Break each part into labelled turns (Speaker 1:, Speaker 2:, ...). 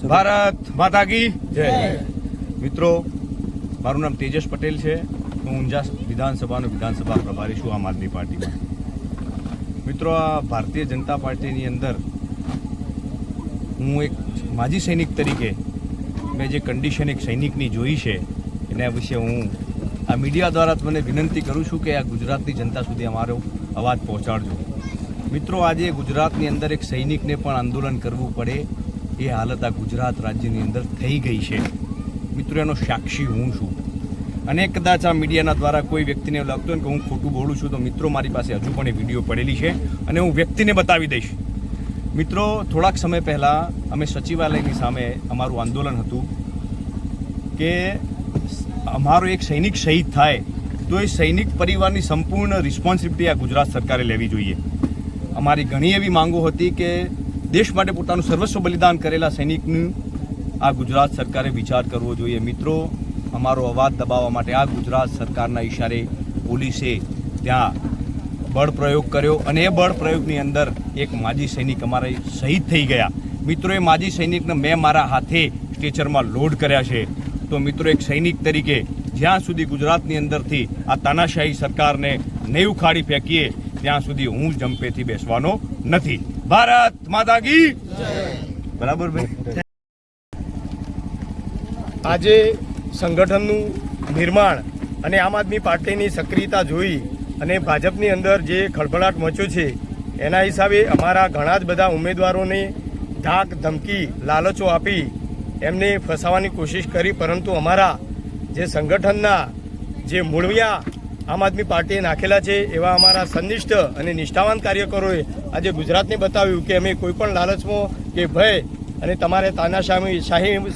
Speaker 1: ભારત માતા કી જય। મિત્રો, મારું નામ તેજસ પટેલ છે। હું ઊંઝા વિધાનસભા પ્રભારી છું આમ આદમી પાર્ટીમાં। મિત્રો, આ ભારતીય જનતા પાર્ટીની અંદર હું એક માજી સૈનિક તરીકે મેં જે કન્ડિશન એક સૈનિકની જોઈ છે એના વિશે હું આ મીડિયા દ્વારા મને વિનંતી કરું છું કે આ ગુજરાતની જનતા સુધી અમારો અવાજ પહોંચાડજો। મિત્રો, આજે ગુજરાતની અંદર એક સૈનિકને પણ આંદોલન કરવું પડે એ હાલત આ ગુજરાત રાજ્યની અંદર થઈ ગઈ છે। મિત્રો, એનો સાક્ષી હું છું અને કદાચ આ મીડિયાના દ્વારા કોઈ વ્યક્તિને લાગતું હોય કે હું ખોટું બોલું છું તો મિત્રો, મારી પાસે હજુ પણ એ વિડીયો પડેલી છે અને હું વ્યક્તિને બતાવી દઈશ। મિત્રો, થોડાક સમય પહેલાં અમે સચિવાલયની સામે અમારું આંદોલન હતું કે અમારો એક સૈનિક શહીદ થાય તો એ સૈનિક પરિવારની સંપૂર્ણ રિસ્પોન્સિબિલિટી આ ગુજરાત સરકારે લેવી જોઈએ। અમારી ઘણી એવી માંગો હતી કે દેશ માટે પોતાનું સર્વસ્વ બલિદાન કરેલા સૈનિકનું આ ગુજરાત સરકારે વિચાર કરવો જોઈએ। મિત્રો, અમારો અવાજ દબાવવા માટે આ ગુજરાત સરકારના ઈશારે પોલીસે ત્યાં બળ પ્રયોગ કર્યો અને એ બળ પ્રયોગની અંદર એક માજી સૈનિક અમારા શહીદ થઈ ગયા। મિત્રો, એ માજી સૈનિકને મેં મારા હાથે સ્ટ્રેચરમાં લોડ કર્યા છે। તો મિત્રો, એક સૈનિક તરીકે જ્યાં સુધી ગુજરાતની અંદરથી આ તાનાશાહી સરકારને નહીં ઉખાડી ફેંકીએ ત્યાં સુધી હું જંપેથી બેસવાનો નથી। ભારત માતા કી બરાબર ભાઈ।
Speaker 2: આજે સંગઠનનું નિર્માણ અને આમ આદમી પાર્ટીની સક્રિયતા જોઈ અને ભાજપની અંદર જે ખળભળાટ મચ્યો છે એના હિસાબે અમારા ઘણા જ બધા ઉમેદવારોને ધાક ધમકી લાલચો આપી એમને ફસાવવાની કોશિશ કરી, પરંતુ અમારા જે સંગઠનના જે મૂળિયા આમ આદમી પાર્ટીએ નાખેલા છે એવા અમારા સંનિષ્ઠ અને નિષ્ઠાવાન કાર્યકરોએ આજે ગુજરાતને બતાવ્યું કે અમે કોઈપણ લાલચમાં કે ભય અને તમારે તાનાશાહી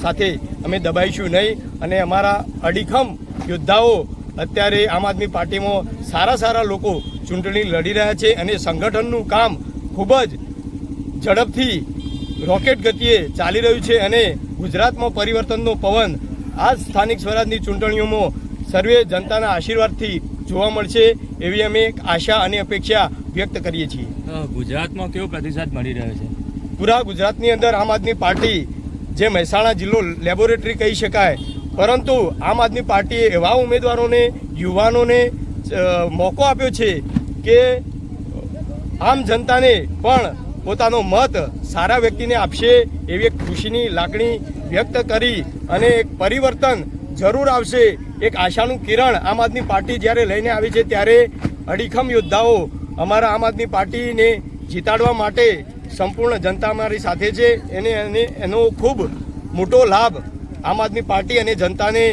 Speaker 2: સાથે અમે દબાઈશું નહીં અને અમારા અડીખમ યોદ્ધાઓ અત્યારે આમ આદમી પાર્ટીમાં સારા લોકો ચૂંટણી લડી રહ્યા છે અને સંગઠનનું કામ ખૂબ જ ઝડપથી રોકેટ ગતિએ ચાલી રહ્યું છે અને ગુજરાતમાં પરિવર્તનનો પવન આ સ્થાનિક સ્વરાજની ચૂંટણીઓમાં સર્વે જનતાના આશીર્વાદથી જોવા મળશે એવી અમે આશા અને અપેક્ષા વ્યક્ત કરીએ છીએ।
Speaker 3: ગુજરાતમાં કેવો પ્રતિસાદ મળી રહ્યો છે?
Speaker 2: પૂરા ગુજરાતની અંદર આમ આદમી પાર્ટી જે મહેસાણા જિલ્લો લેબોરેટરી કહી શકાય, પરંતુ આમ આદમી પાર્ટીએ એવા ઉમેદવારોને યુવાનોને મોકો આપ્યો છે કે આમ જનતાને પણ પોતાનો મત સારા વ્યક્તિને આપશે એવી એક ખુશીની લાગણી વ્યક્ત કરી અને એક પરિવર્તન જરૂર આવશે, એક આશાનું કિરણ આમ આદમી પાર્ટી જ્યારે લઈને આવી છે ત્યારે અડીખમ યોદ્ધાઓ અમારા આમ આદમી પાર્ટીને જીતાડવા માટે સંપૂર્ણ જનતા અમારી સાથે છે એનો ખૂબ મોટો લાભ આમ આદમી પાર્ટી અને જનતાને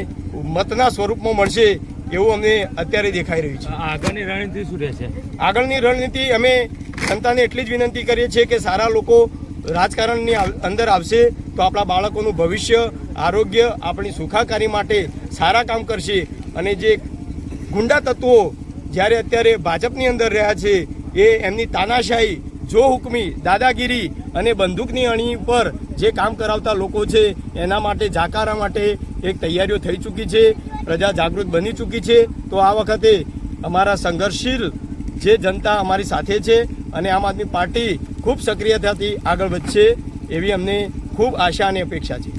Speaker 2: મતના સ્વરૂપમાં મળશે એવું અમને અત્યારે દેખાઈ રહ્યું છે।
Speaker 3: આગળની રણનીતિ શું રહેશે?
Speaker 2: આગળની રણનીતિ અમે જનતાને એટલી જ વિનંતી કરીએ છીએ કે સારા લોકો રાજકારણની અંદર આવશે તો આપણા બાળકોનું ભવિષ્ય, આરોગ્ય, આપણી સુખાકારી માટે સારા કામ કરશે અને જે ગુંડા તત્વો જ્યારે અત્યારે ભાજપની અંદર રહ્યા છે એ એમની તાનાશાહી, જો હુકમી, દાદાગીરી અને બંદૂકની અણી પર જે કામ કરાવતા લોકો છે એના માટે જાકારા માટે એક તૈયારીઓ થઈ ચૂકી છે, પ્રજા જાગૃત બની ચૂકી છે। તો આ વખતે અમારા સંઘર્ષશીલ જે જનતા અમારી સાથે છે અને આમ આદમી પાર્ટી ખૂબ સક્રિયતાથી આગળ વધશે એવી અમને ખૂબ આશા અને અપેક્ષા છે।